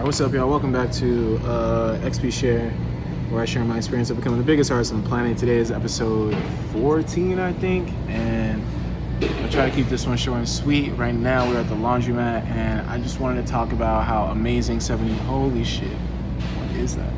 Alright, what's up, y'all? Welcome back to EXP Share, where I share my experience of becoming the biggest artist on the planet. Today is episode 14, I think, and I'll try to keep this one short and sweet. Right now, we're at the laundromat, and I just wanted to talk about how amazing 70... Holy shit. What is that?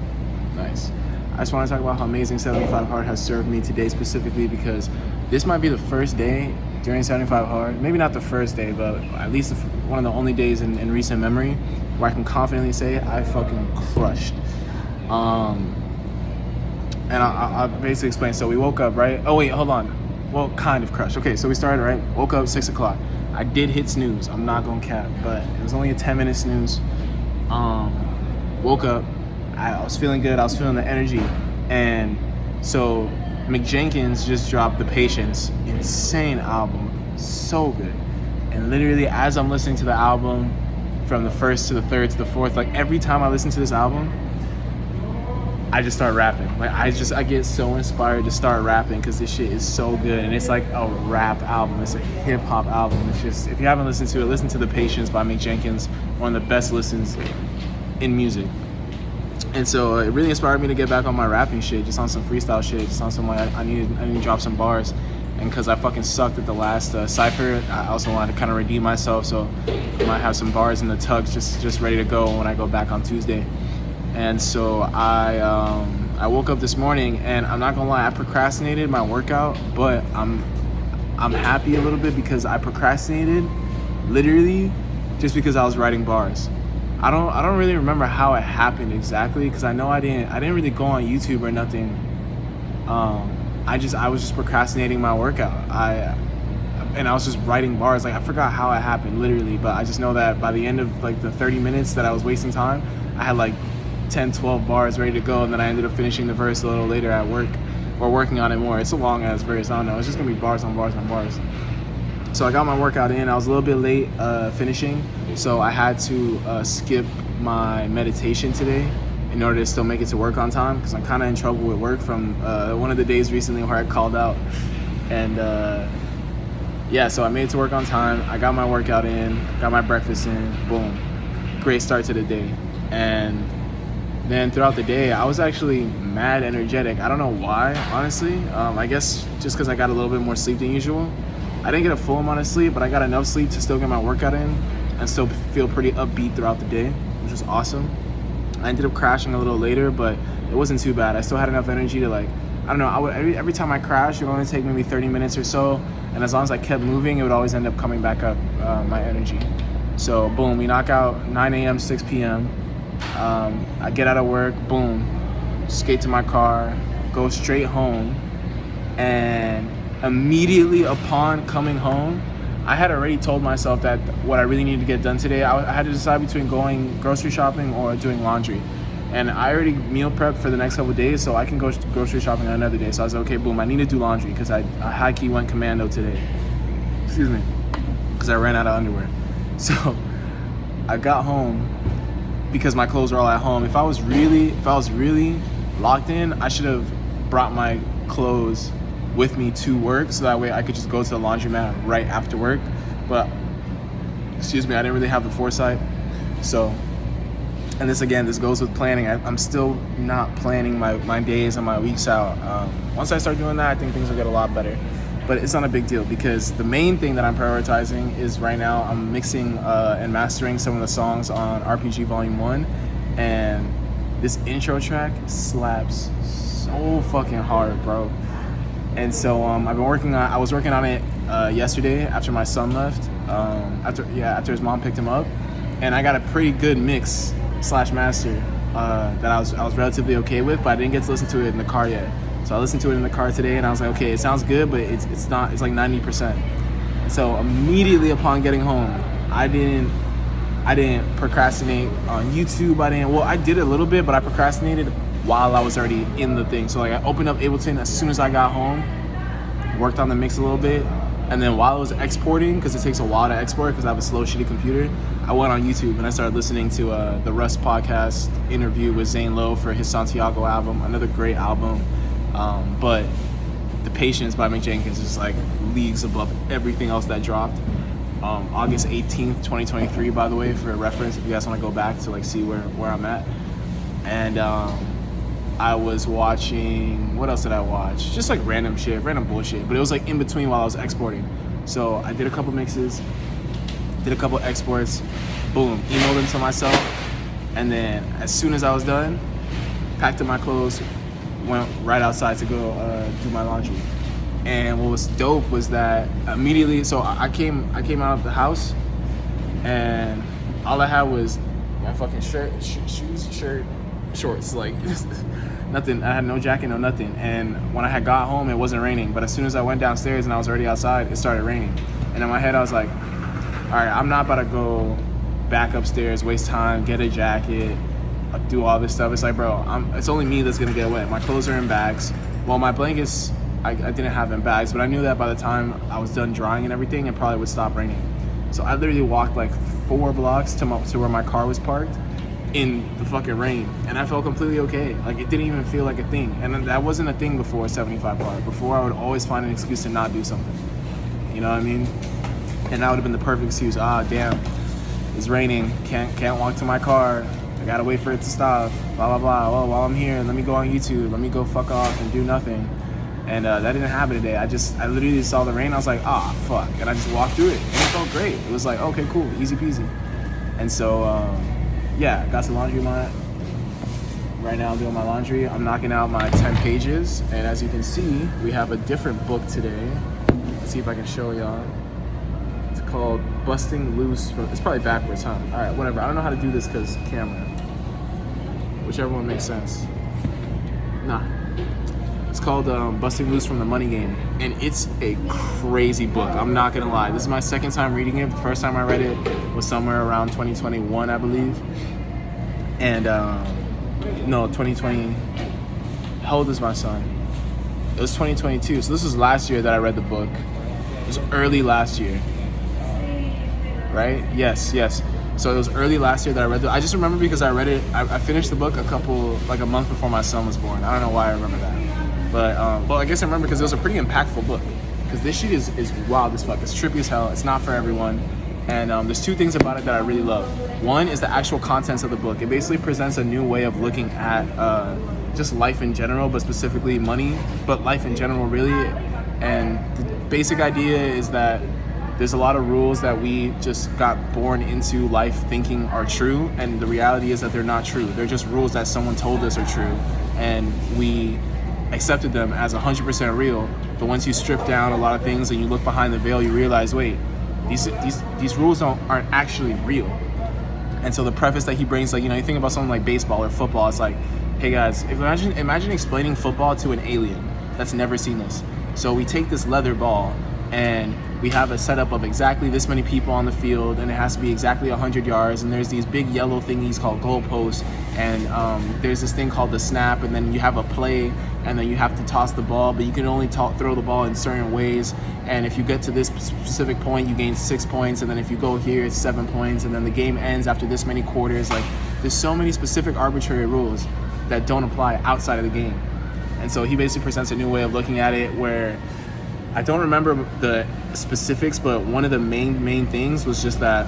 Nice. I just want to talk about how amazing 75 Hard has served me today specifically, because this might be the first day during 75 Hard, maybe not the first day, but at least one of the only days in recent memory where I can confidently say I fucking crushed. And I'll basically explain. So we woke up, right? Oh wait, hold on. Well, kind of crushed. Okay, so we started, right? Woke up 6 o'clock. I did hit snooze. I'm not gonna cap, but it was only a 10-minute snooze. Woke up. I was feeling good. I was feeling the energy. And so McJenkins just dropped The Patience. Insane album. So good. And literally, as I'm listening to the album, from the first to the third to the fourth, like every time I listen to this album, I just start rapping. Like I get so inspired to start rapping because this shit is so good, and it's like a rap album. It's a hip hop album. It's just, if you haven't listened to it, listen to The Patience by McJenkins, one of the best listens in music. And so it really inspired me to get back on my rapping shit, just on some freestyle shit, just on some, like, I need to drop some bars. And because I fucking sucked at the last cypher, I also wanted to kind of redeem myself, so I might have some bars in the tugs just ready to go when I go back on Tuesday. And so I woke up this morning, and I'm not gonna lie, I procrastinated my workout, but I'm happy a little bit because I procrastinated literally just because I was writing bars. I don't really remember how it happened exactly, because I know I didn't really go on YouTube or nothing. I was just procrastinating my workout. I was just writing bars. Like, I forgot how it happened literally, but I just know that by the end of like the 30 minutes that I was wasting time, I had like 10, 12 bars ready to go, and then I ended up finishing the verse a little later at work, or working on it more. It's a long ass verse, I don't know. It's just gonna be bars on bars on bars. So I got my workout in. I was a little bit late finishing, so I had to skip my meditation today in order to still make it to work on time, because I'm kind of in trouble with work from one of the days recently where I called out. And yeah, so I made it to work on time. I got my workout in, got my breakfast in, boom. Great start to the day. And then throughout the day, I was actually mad energetic. I don't know why, honestly. I guess just because I got a little bit more sleep than usual. I didn't get a full amount of sleep, but I got enough sleep to still get my workout in and still feel pretty upbeat throughout the day, which was awesome. I ended up crashing a little later, but it wasn't too bad. I still had enough energy to, like, I don't know, every time I crashed, it would only take maybe 30 minutes or so, and as long as I kept moving, it would always end up coming back up, my energy. So boom, we knock out 9 a.m., 6 p.m. I get out of work, boom, skate to my car, go straight home, and immediately upon coming home, I had already told myself that what I really needed to get done today, I had to decide between going grocery shopping or doing laundry. And I already meal prepped for the next couple of days, so I can go grocery shopping on another day. So I was like, okay, boom, I need to do laundry, because I high-key went commando today. Excuse me. Because I ran out of underwear. So I got home because my clothes were all at home. If I was really locked in, I should have brought my clothes with me to work, so that way I could just go to the laundromat right after work. But excuse me, I didn't really have the foresight. So, and this goes with planning. I'm still not planning my days and my weeks out. Once I start doing that, I think things will get a lot better. But it's not a big deal, because the main thing that I'm prioritizing is right now I'm mixing and mastering some of the songs on RPG Volume 1, and this intro track slaps so fucking hard, bro. And so I was working on it yesterday after my son left, after his mom picked him up, and I got a pretty good mix / master that I was relatively okay with, but I didn't get to listen to it in the car yet. So I listened to it in the car today, and I was like, okay, it sounds good, but it's not. It's like 90%. And so immediately upon getting home, I didn't procrastinate on YouTube. I did a little bit, but I procrastinated while I was already in the thing. So like, I opened up Ableton as soon as I got home, worked on the mix a little bit, and then while I was exporting, because it takes a while to export because I have a slow, shitty computer, I went on YouTube and I started listening to the Rust podcast interview with Zane Lowe for his Santiago album, another great album. But The Patience by McJenkins is like leagues above everything else that dropped. August 18th, 2023, by the way, for a reference, if you guys want to go back to like see where I'm at. And I was watching, what else did I watch? Just like random shit, random bullshit. But it was like in between while I was exporting. So I did a couple mixes, did a couple exports, boom, emailed them to myself. And then as soon as I was done, packed up my clothes, went right outside to go do my laundry. And what was dope was that immediately, so I came out of the house and all I had was my fucking shirt, shoes, shirt, shorts, like nothing. I had no jacket, no nothing. And when I had got home, it wasn't raining. But as soon as I went downstairs and I was already outside, it started raining. And in my head, I was like, all right, I'm not about to go back upstairs, waste time, get a jacket, do all this stuff. It's like, bro, it's only me that's gonna get wet. My clothes are in bags. Well, my blankets, I didn't have in bags, but I knew that by the time I was done drying and everything, it probably would stop raining. So I literally walked like 4 blocks to where my car was parked in the fucking rain, and I felt completely okay. Like, it didn't even feel like a thing. And that wasn't a thing before 75 car. Before, I would always find an excuse to not do something. You know what I mean? And that would have been the perfect excuse. Damn, it's raining. Can't walk to my car. I gotta wait for it to stop. Blah blah blah. Well, while I'm here, let me go on YouTube. Let me go fuck off and do nothing. And that didn't happen today. I literally saw the rain. I was like, fuck. And I just walked through it. And it felt great. It was like, okay, cool, easy peasy. And so, yeah, got some laundry mat. Right now I'm doing my laundry. I'm knocking out my 10 pages. And as you can see, we have a different book today. Let's see if I can show y'all. It's called Busting Loose. It's probably backwards, huh? All right, whatever. I don't know how to do this because camera. Whichever one makes sense. Nah. It's called Busting Loose from the Money Game, and it's a crazy book. I'm not gonna lie. This is my second time reading it. The first time I read it was somewhere around 2021, I believe. And no, 2020. How old is my son? It was 2022. So this was last year that I read the book. It was early last year, right? Yes. So it was early last year that I read it. I just remember because I read it. I finished the book a month before my son was born. I don't know why I remember that. But I guess I remember because it was a pretty impactful book. Because this shit is wild as fuck. It's trippy as hell. It's not for everyone. And there's 2 things about it that I really love. One is the actual contents of the book. It basically presents a new way of looking at just life in general, but specifically money, but life in general really. And the basic idea is that there's a lot of rules that we just got born into life thinking are true. And the reality is that they're not true. They're just rules that someone told us are true. And we accepted them as 100% real, but once you strip down a lot of things and you look behind the veil, you realize, wait, these rules aren't actually real. And so the preface that he brings, like, you know, you think about something like baseball or football, it's like, hey guys, imagine explaining football to an alien that's never seen this. So we take this leather ball and we have a setup of exactly this many people on the field, and it has to be exactly 100 yards, and there's these big yellow thingies called goalposts, and there's this thing called the snap, and then you have a play, and then you have to toss the ball, but you can only throw the ball in certain ways, and if you get to this specific point, you gain 6 points, and then if you go here, it's 7 points, and then the game ends after this many quarters. Like, there's so many specific arbitrary rules that don't apply outside of the game. And so he basically presents a new way of looking at it where I don't remember the specifics, but one of the main things was just that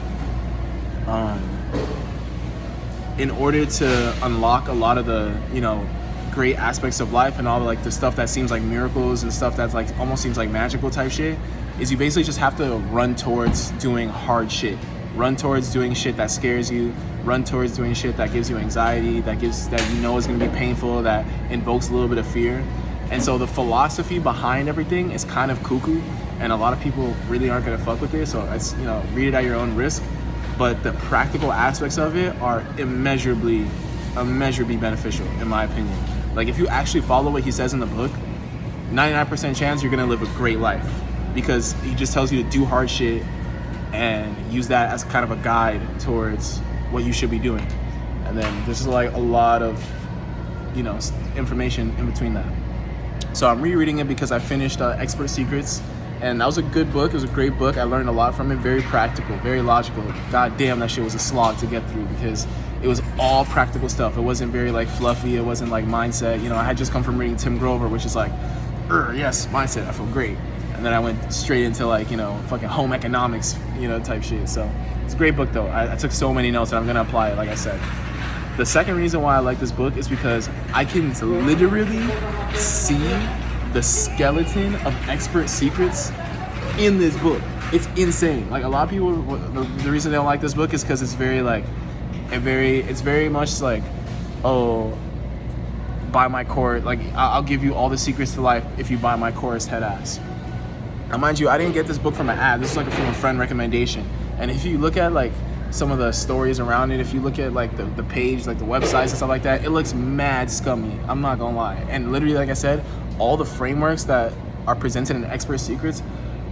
in order to unlock a lot of the, you know, great aspects of life and all the stuff that seems like miracles and stuff that's like almost seems like magical type shit, is you basically just have to run towards doing hard shit. Run towards doing shit that scares you. Run towards doing shit that gives you anxiety, that you know is gonna be painful, that invokes a little bit of fear. And so the philosophy behind everything is kind of cuckoo, and a lot of people really aren't gonna fuck with it. So it's, you know, read it at your own risk. But the practical aspects of it are immeasurably beneficial, in my opinion. Like, if you actually follow what he says in the book, 99% chance you're gonna live a great life, because he just tells you to do hard shit and use that as kind of a guide towards what you should be doing. And then there's like a lot of, you know, information in between that. So I'm rereading it because I finished Expert Secrets, and that was a good book. It was a great book. I learned a lot from it. Very practical, very logical. God damn, that shit was a slog to get through because it was all practical stuff. It wasn't very like fluffy. It wasn't like mindset. You know, I had just come from reading Tim Grover, which is like, yes, mindset. I feel great. and then I went straight into like, you know, fucking home economics, you know, type shit. So it's a great book though. I took so many notes and I'm gonna apply it, like I said. The second reason why I like this book is because I can literally see the skeleton of expert secrets in this book. It's insane. Like a lot of people, the reason they don't like this book is because it's very like, it's very much like, oh, buy my course. Like I'll give you all the secrets to life if you buy my course, head ass. Now mind you, I didn't get this book from an ad. This is like from a friend recommendation. And if you look at like some of the stories around it, if you look at like the page, like the websites and stuff like that, it looks mad scummy. I'm not gonna lie. And literally, like I said, all the frameworks that are presented in Expert Secrets,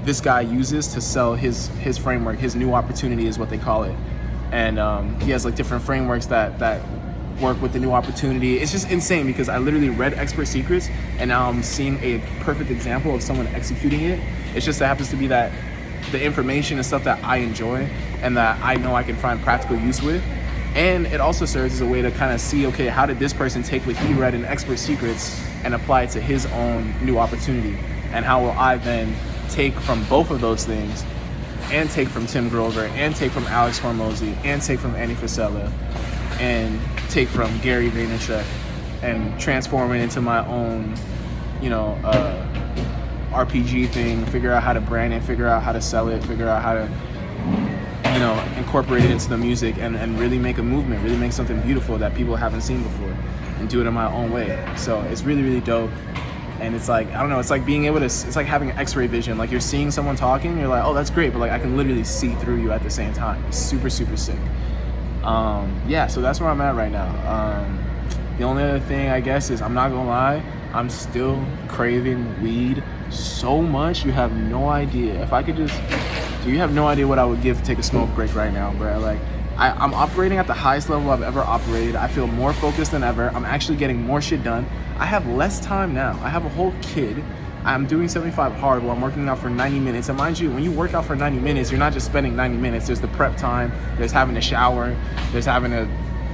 this guy uses to sell his framework, his new opportunity is what they call it. And he has like different frameworks that work with the new opportunity. It's just insane because I literally read Expert Secrets and now I'm seeing a perfect example of someone executing it. It's just that happens to be that the information and stuff that I enjoy and that I know I can find practical use with. And it also serves as a way to kind of see, okay, how did this person take what he read in Expert Secrets and apply it to his own new opportunity? And how will I then take from both of those things and take from Tim Grover and take from Alex Hormozy and take from Annie Frisella and take from Gary Vaynerchuk and transform it into my own, you know, RPG thing, figure out how to brand it, figure out how to sell it, figure out how to, you know, incorporate it into the music and really make a movement, really make something beautiful that people haven't seen before and do it in my own way. So it's really, really dope. And it's like, I don't know, it's like being able to, it's like having x-ray vision. Like you're seeing someone talking, you're like, oh, that's great. But like I can literally see through you at the same time. It's super, super sick. Yeah, so that's where I'm at right now. The only other thing I guess is, I'm not gonna lie, I'm still craving weed so much. You have no idea. If I could just, you have no idea what I would give to take a smoke break right now, bro. Like I'm operating at the highest level I've ever operated. I feel more focused than ever. I'm actually getting more shit done. I have less time now. I have a whole kid. I'm doing 75 hard while I'm working out for 90 minutes. And mind you, when you work out for 90 minutes, you're not just spending 90 minutes. There's the prep time, there's having to shower, there's having to,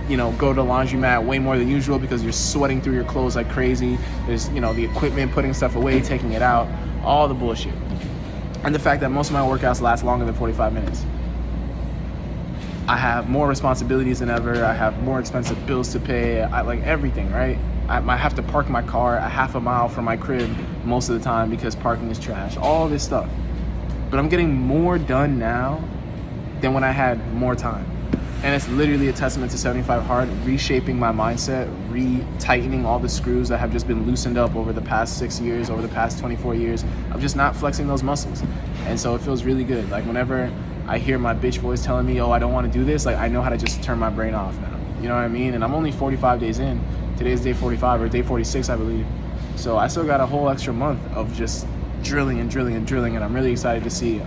you know, go to the laundromat way more than usual because you're sweating through your clothes like crazy. There's, you know, the equipment, putting stuff away, taking it out, all the bullshit. And the fact that most of my workouts last longer than 45 minutes. I have more responsibilities than ever. I have more expensive bills to pay. I like everything, right? I have to park my car a half a mile from my crib most of the time because parking is trash. All this stuff. But I'm getting more done now than when I had more time. And it's literally a testament to 75 Hard, reshaping my mindset, re-tightening all the screws that have just been loosened up over the past 6 years, over the past 24 years of just not flexing those muscles. And so it feels really good. Like whenever I hear my bitch voice telling me, oh, I don't want to do this, like I know how to just turn my brain off now. You know what I mean? And I'm only 45 days in. Today's day 45 or day 46, I believe. So I still got a whole extra month of just drilling and drilling and drilling, and I'm really excited to see,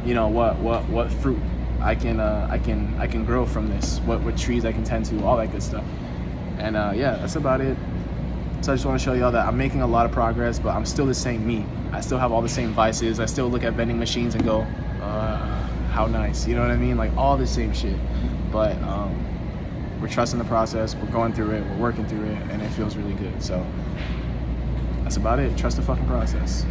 you know, what fruit I can grow from this, what trees I can tend to, all that good stuff. And yeah, that's about it. So I just want to show y'all that I'm making a lot of progress, but I'm still the same me. I still have all the same vices. I still look at vending machines and go, how nice, you know what I mean? Like all the same shit. But we're trusting the process, we're going through it, we're working through it, and it feels really good. So that's about it. Trust the fucking process.